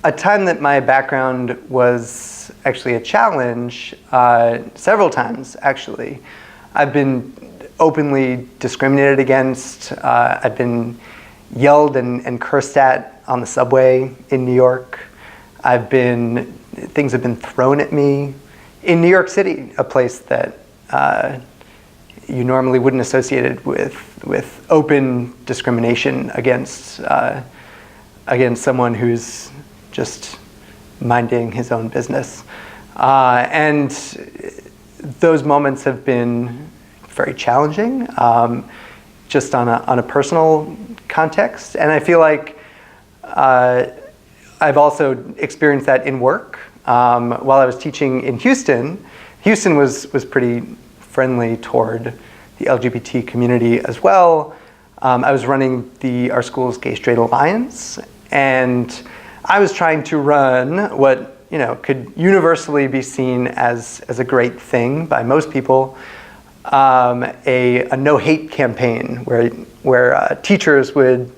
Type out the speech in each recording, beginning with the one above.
a time that my background was actually a challenge, several times actually. I've been openly discriminated against. I've been yelled and cursed at on the subway in New York. Things have been thrown at me in New York City, a place that you normally wouldn't associate it with open discrimination against someone who's just minding his own business. And those moments have been very challenging, just on a personal context. And I feel like I've also experienced that in work. While I was teaching in Houston was pretty friendly toward the LGBT community as well. I was running our school's Gay Straight Alliance, and I was trying to run what could universally be seen as a great thing by most people, a no hate campaign where teachers would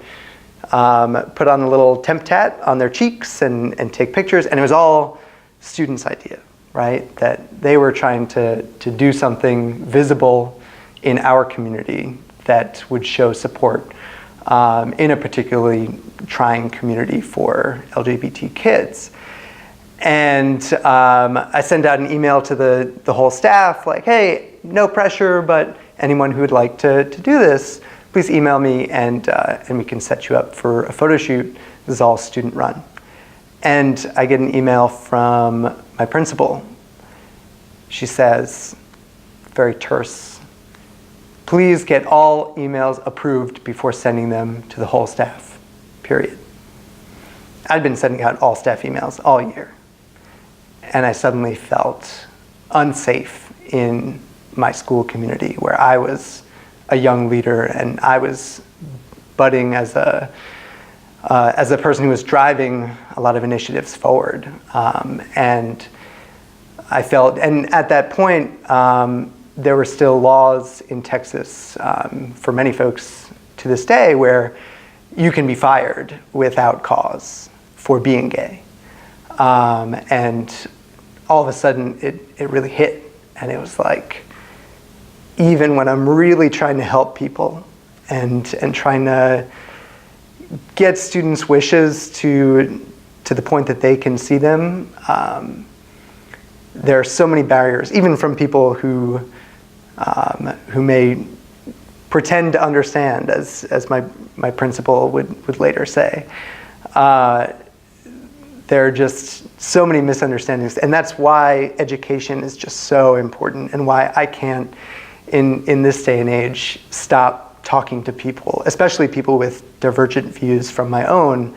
put on a little temp tat on their cheeks and take pictures, and it was all students' idea, right? That they were trying to do something visible in our community that would show support in a particularly trying community for LGBT kids. And I sent out an email to the whole staff like, hey, no pressure, but anyone who would like to do this, please email me and we can set you up for a photo shoot. This is all student run. And I get an email from my principal. She says, very terse, please get all emails approved before sending them to the whole staff, period. I'd been sending out all staff emails all year. And I suddenly felt unsafe in my school community where I was a young leader and I was budding as a person who was driving a lot of initiatives forward. And I felt, and at that point, there were still laws in Texas for many folks to this day where you can be fired without cause for being gay. And all of a sudden it really hit, and it was like, even when I'm really trying to help people and trying to get students' wishes to the point that they can see them, there are so many barriers, even from people who may pretend to understand, as my principal would later say. There are just so many misunderstandings, and that's why education is just so important, and why I can't, in this day and age, stop talking to people, especially people with divergent views from my own.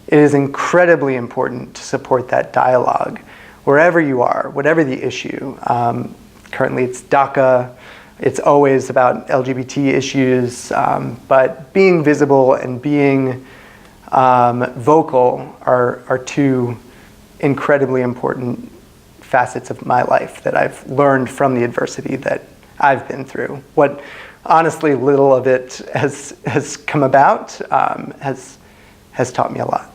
It is incredibly important to support that dialogue, wherever you are, whatever the issue. Currently it's DACA, it's always about LGBT issues, but being visible and being vocal are two incredibly important facets of my life that I've learned from the adversity that I've been through. What honestly little of it has come about has taught me a lot.